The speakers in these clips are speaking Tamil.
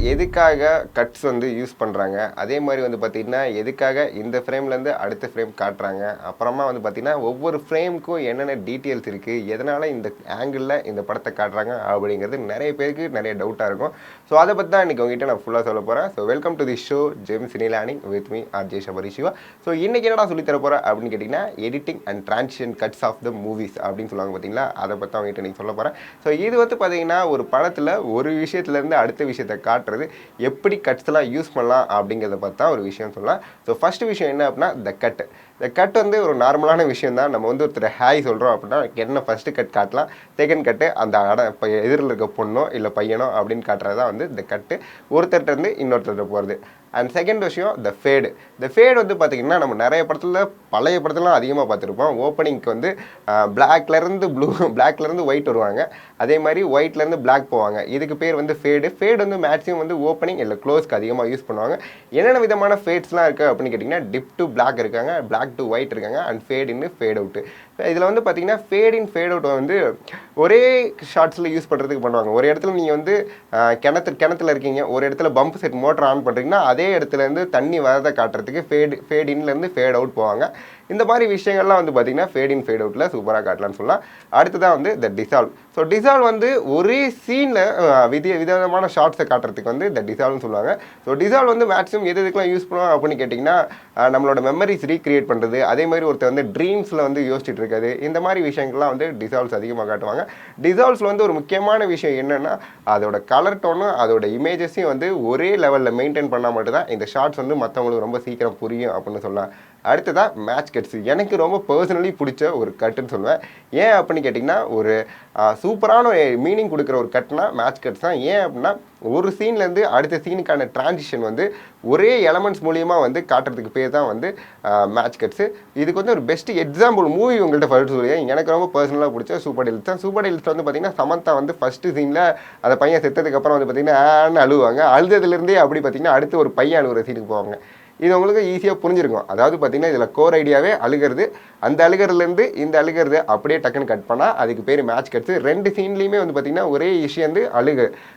எதுக்காக கட்ஸ் வந்து யூஸ் பண்ணுறாங்க, அதே மாதிரி வந்து பார்த்திங்கன்னா எதுக்காக இந்த ஃப்ரேம்லேருந்து அடுத்த ஃப்ரேம் காட்டுறாங்க, அப்புறமா வந்து பார்த்திங்கன்னா ஒவ்வொரு ஃப்ரேமுக்கும் என்னென்ன டீட்டெயில்ஸ் இருக்குது, எதனால் இந்த ஆங்கிளில் இந்த படத்தை காட்டுறாங்க அப்படிங்கிறது நிறைய பேருக்கு நிறைய டவுட்டாக இருக்கும். ஸோ அதை பற்றி தான் இன்றைக்கி உங்ககிட்ட நான் ஃபுல்லாக சொல்ல போகிறேன். So welcome to the show gem cine learning with me RJ Shabari Siva. So இன்றைக்கி என்னடா சொல்லித்தர போகிறேன் அப்படின்னு கேட்டிங்கன்னா editing and transition cuts of the movies அப்படின்னு சொல்லுவாங்க பார்த்தீங்களா, அதை பற்றி அவங்ககிட்ட இன்றைக்கி சொல்ல போகிறேன். ஸோ இது வந்து பார்த்திங்கன்னா ஒரு படத்தில் ஒரு விஷயத்துலேருந்து அடுத்த விஷயத்தை காட்டுறது எப்படி கட்ஸ்லாம் யூஸ் பண்ணலாம் அப்படிங்கிறத பற்றி தான் ஒரு விஷயம் சொல்லலாம். ஸோ ஃபஸ்ட்டு விஷயம் என்ன அப்படின்னா இந்த கட் வந்து ஒரு நார்மலான விஷயம் தான். நம்ம வந்து ஒருத்தர் ஹாய் சொல்கிறோம் அப்படின்னா என்ன ஃபஸ்ட்டு கட் காட்டலாம், செகண்ட் கட்டு அந்த இப்போ எதிரில் இருக்க பொண்ணோ இல்லை பையனோ அப்படின்னு காட்டுறது தான் வந்து இந்த கட்டு, ஒருத்தர்கிட்ட இருந்து இன்னொருத்தர்கிட்ட போகிறது. அண்ட் செகண்ட் விஷயம் இந்த ஃபேடு வந்து பார்த்திங்கன்னா நம்ம நிறைய படத்தில் பழைய படத்துலாம் அதிகமாக பார்த்துருப்போம். ஓப்பனிங்க்கு வந்து பிளாக்லேருந்து ஒயிட் வருவாங்க, அதே மாதிரி ஒயிட்லேருந்து பிளாக் போவாங்க. இதுக்கு பேர் வந்து ஃபேடு வந்து மேக்ஸிமம் வந்து ஓப்பனிங் இல்லை க்ளோஸ்க்கு அதிகமாக யூஸ் பண்ணுவாங்க. என்னென்ன விதமான ஃபேட்ஸ்லாம் இருக்குது அப்படின்னு கேட்டிங்கன்னா டிப் டு பிளாக் இருக்காங்க, பிளாக் டு ஒயிட் இருக்காங்க, and fade in fade out. இதில் வந்து பார்த்திங்கன்னா ஃபேட் இன் ஃபேட் அவுட் வந்து ஒரே ஷார்ட்ஸில் யூஸ் பண்ணுறதுக்கு பண்ணுவாங்க. ஒரு இடத்துல நீங்கள் வந்து கிணத்துல இருக்கீங்க, ஒரு இடத்துல பம்ப் செட் மோட்டர் ஆன் பண்ணுறீங்கன்னா அதே இடத்துலேருந்து தண்ணி வரதை காட்டுறதுக்கு ஃபேட் இன்லேருந்து ஃபேட் அவுட் போவாங்க. இந்த மாதிரி விஷயங்கள்லாம் வந்து பார்த்திங்கன்னா ஃபேட் இன் ஃபேட் அவுட்டில் சூப்பராக காட்டலான்னு சொல்லலாம். அடுத்ததான் வந்து இந்த டிசால்வ். ஸோ டிசால்வ் வந்து ஒரே சீனில் விதவிதமான ஷார்ட்ஸை காட்டுறதுக்கு வந்து இந்த டிசால்வ்னு சொல்லுவாங்க. ஸோ டிசால்வ் வந்து மேக்ஸிமம் எதுக்கெலாம் யூஸ் பண்ணுவோம் அப்படின்னு கேட்டிங்கன்னா நம்மளோட மெமரிஸ் ரீக்ரியேட் பண்ணுறது, அதே மாதிரி ஒருத்தர் வந்து ட்ரீம்ஸில் வந்து யோசிச்சுட்டு இருக்காது, இந்த மாதிரி விஷயங்கள்லாம் வந்து டிசால்வ்ஸ் அதிகமாக காட்டுவாங்க. டிசால்வ்ஸில் வந்து ஒரு முக்கியமான விஷயம் என்னென்னா அதோட கலர் டோனும் அதோட இமேஜஸையும் வந்து ஒரே லெவலில் மெயின்டைன் பண்ணால் மட்டும்தான் இந்த ஷார்ட்ஸ் வந்து மற்றவங்களுக்கு ரொம்ப சீக்கிரம் புரியும் அப்படின்னு சொல்லலாம். அடுத்ததான் மேட்ச் கட்ஸ். எனக்கு ரொம்ப பர்சனலி பிடிச்ச ஒரு கட்டுன்னு சொல்லுவேன். ஏன் அப்படின்னு கேட்டிங்கன்னா ஒரு சூப்பரான மீனிங் கொடுக்குற ஒரு கட்னா மேட்ச் கட்ஸ் தான். ஏன் அப்படின்னா ஒரு சீன்லேருந்து அடுத்த சீனுக்கான டிரான்சிஷன் வந்து ஒரே எலமெண்ட்ஸ் மூலியமாக வந்து காட்டுறதுக்கு பேர் தான் வந்து மேட்ச் கட்ஸு. இதுக்கு வந்து ஒரு பெஸ்ட் எக்ஸாம்பிள் மூவி உங்கள்கிட்ட ஃபர்ஸ்ட் சொல்லுவேன். எனக்கு ரொம்ப பர்சனலாக பிடிச்ச சூப்பர் டீல்ஸ் தான். சூப்பர் டீல்ஸில் வந்து பார்த்திங்கன்னா சமந்தா வந்து ஃபஸ்ட்டு சீனில் அந்த பையன் செத்ததுக்கப்புறம் வந்து பார்த்திங்கன்னா அழுவாங்க. அழுதுலேருந்தே அப்படி பார்த்திங்கன்னா அடுத்து ஒரு பையன் அழுகிற சீனுக்கு போவாங்க. இது உங்களுக்கு ஈஸியாக புரிஞ்சிருக்கும். அதாவது பார்த்திங்கன்னா இதில் கோர் ஐடியாவே அழுகிறது, அந்த அழுகிறதுலேருந்து இந்த அழுகிறது அப்படியே டக்குன்னு கட் பண்ணால் அதுக்கு பேர் மேட்ச் கட்ஸு. ரெண்டு சீன்லேயுமே வந்து பார்த்திங்கன்னா ஒரே விஷயம் வந்து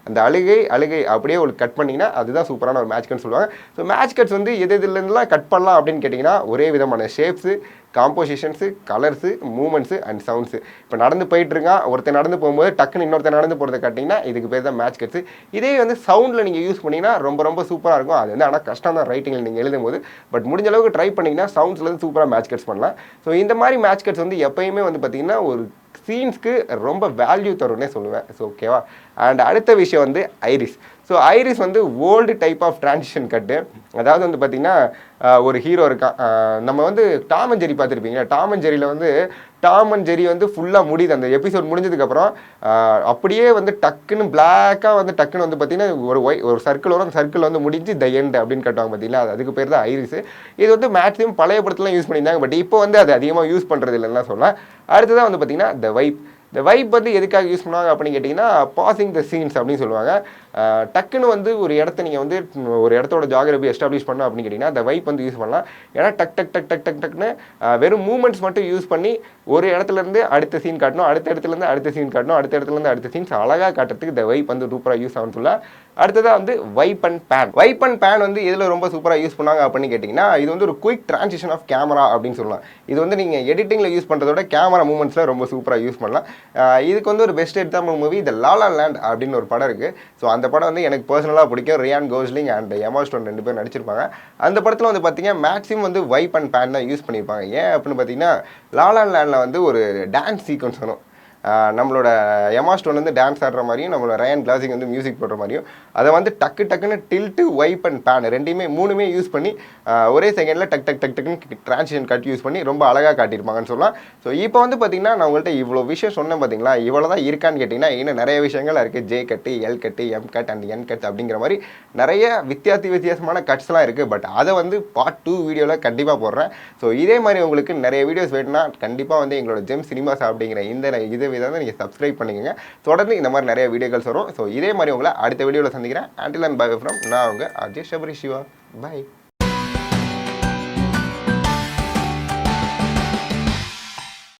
அந்த அழுகை அப்படியே ஒரு கட் பண்ணிங்கன்னா அதுதான் சூப்பரான ஒரு மேட்ச் கட்னு சொல்லுவாங்க. ஸோ மேட்ச் கட்ஸ் வந்து எதுலேருந்துலாம் கட் பண்ணலாம் அப்படின்னு கேட்டிங்கன்னா ஒரே விதமான shapes, compositions, colours, moments and sounds. இப்போ நடந்து போயிட்டுருக்கான், ஒருத்தர் நடந்து போகும்போது டக்குன்னு இன்னொருத்தர் நடந்து போகிறத காட்டிங்கன்னா இதுக்கு பேர் தான் மேட்ச் கட்ஸு. இதே வந்து சவுண்டில் நீங்கள் யூஸ் பண்ணிங்கன்னா ரொம்ப சூப்பராக இருக்கும். அது வந்து ஆனால் கஷ்டம் தான் ரைட்டிங்கில் நீங்கள் எழுதும்போது. பட் முடிஞ்ச அளவுக்கு ட்ரை பண்ணிங்கன்னா சவுண்ட்ஸ்லேருந்து சூப்பராக மேட்ச் கட்ஸ் பண்ணலாம். ஸோ இந்த மாதிரி மேட்ச் கட்ஸ் வந்து எப்போயுமே வந்து பார்த்திங்கன்னா ஒரு சீன்ஸ்க்கு ரொம்ப வேல்யூ தரும்னே சொல்லுவேன். ஸோ ஓகேவா. அண்ட் அடுத்த விஷயம் வந்து ஐரிஸ். ஸோ ஐரிஸ் வந்து ஓல்டு டைப் ஆஃப் டிரான்சிஷன் கட்டு. அதாவது வந்து பார்த்திங்கன்னா ஒரு ஹீரோ இருக்கான். நம்ம வந்து டாம் அண்ட் ஜெரி பார்த்துருப்பீங்க. டாம் அண்ட் ஜெரியில் வந்து டாம் அண்ட் ஜெரி வந்து ஃபுல்லாக முடியுது. அந்த எபிசோட் முடிஞ்சதுக்கப்புறம் அப்படியே வந்து டக்குன்னு பிளாக்காக வந்து டக்குன்னு வந்து பார்த்திங்கன்னா ஒரு சர்க்கிள் வரும். அந்த சர்க்கிள் வந்து முடிஞ்சு த எண்ட் அப்படின்னு கட்டுவாங்க பார்த்தீங்களா, அதுக்கு பேர் தான் ஐரிஸு. இது வந்து மேக்ஸிமம் பழைய படத்துலாம் யூஸ் பண்ணியிருந்தாங்க. பட் இப்போ வந்து அது அதிகமாக யூஸ் பண்ணுறது இல்லைன்னா சொல்லலாம். அடுத்ததான் வந்து பார்த்திங்கன்னா இந்த வைப் வந்து எதுக்காக யூஸ் பண்ணுவாங்க அப்படின்னு கேட்டிங்கன்னா பாசிங் த சீன்ஸ் அப்படின்னு சொல்லுவாங்க. டக்குன்னு வந்து ஒரு இடத்த நீங்கள் வந்து ஒரு இடத்தோட ஜாகிரபி எஸ்டாப்ளிஷ் பண்ணோம் அப்படின்னு கேட்டிங்கன்னா அந்த வைப் வந்து யூஸ் பண்ணலாம். ஏன்னா டக்குன்னு வெறும் மூமெண்ட்ஸ் மட்டும் யூஸ் பண்ணி ஒரு இடத்துலேருந்து அடுத்த சீன் காட்டணும், அடுத்த இடத்துலேருந்து அடுத்த சீன் காட்டணும், அடுத்த இடத்துலேருந்து அடுத்த சீன்ஸ் அழகாக காட்டுறதுக்கு இந்த வைப் வந்து சூப்பராக யூஸ் ஆகும்னு சொல்லலாம். அடுத்ததாக வந்து வைப் அண்ட் பேன் வந்து எதில் ரொம்ப சூப்பராக யூஸ் பண்ணாங்க அப்படின்னு கேட்டிங்கன்னா இது வந்து ஒரு குயிக் டிரான்சிஷன் ஆஃப் கேமரா அப்படின்னு சொல்லலாம். இது வந்து நீங்கள் எடிட்டிங்கில் யூஸ் பண்ணுறதோட கேமரா மூமெண்ட்ஸில் ரொம்ப சூப்பராக யூஸ் பண்ணலாம். இதுக்கு வந்து ஒரு best example movie the law law land அப்படின்னு ஒரு படம் இருக்குது. ஸோ அந்த படம் வந்து எனக்கு பர்சனலாக பிடிக்கும். ரியான் கோஸ்லிங் அண்ட் எமா ஸ்டோன் 2 பேர் நடிச்சிருப்பாங்க. அந்த படத்தில் வந்து பார்த்திங்கன்னா மேக்ஸிமம் வந்து வைப் அண்ட் பேன் தான் யூஸ் பண்ணியிருப்பாங்க. ஏன் அப்படின்னு பார்த்தீங்கன்னா லா லா லேண்டில் வந்து ஒரு டான்ஸ் சீக்வன்ஸ் வரும். நம்மளோட எமா ஸ்டோன் வந்து டான்ஸ் ஆடுற மாதிரியும் நம்மளோட ரயன் கிளாசிங் வந்து மியூசிக் போடுற மாதிரியும் அதை வந்து டக்குன்னு டில்ட்டு வைப் அண்ட் பேன் மூணுமே யூஸ் பண்ணி ஒரே செகண்டில் டக்குன்னு டிரான்சிஷன் கட் யூஸ் பண்ணி ரொம்ப அழகாக காட்டியிருப்பாங்கன்னு சொல்லலாம். ஸோ இப்போ வந்து பார்த்திங்கன்னா நான் உங்கள்கிட்ட இவ்வளோ விஷயம் சொன்னேன் பார்த்தீங்களா, இவ்வளோ தான் இருக்கான்னு கேட்டிங்கன்னா இன்னும் நிறைய விஷயங்கள் இருக்குது. J cut, L cut, M cut and N cut அப்படிங்கிற மாதிரி நிறைய வித்தியாசமான கட்ஸ்லாம் இருக்குது. பட் அதை வந்து பார்ட் 2 வீடியோவில் கண்டிப்பாக போடுறேன். ஸோ இதே மாதிரி உங்களுக்கு நிறைய வீடியோஸ் வேணும்னா கண்டிப்பாக வந்து எங்களோட ஜெம் சினிமாஸ் அப்படிங்கிற இதை நீங்கள் சப்ஸ்கிரைப் பண்ணிக்கோங்க. தொடர்ந்து இந்த மாதிரி நிறைய வீடியோக்கள் வரும். ஸோ இதே மாதிரி உங்களை அடுத்த வீடியோவில் சந்திக்கிறேன். Until and bye from நான் உங்கள் ஆர்ஜே ஷபரி சிவா. பை.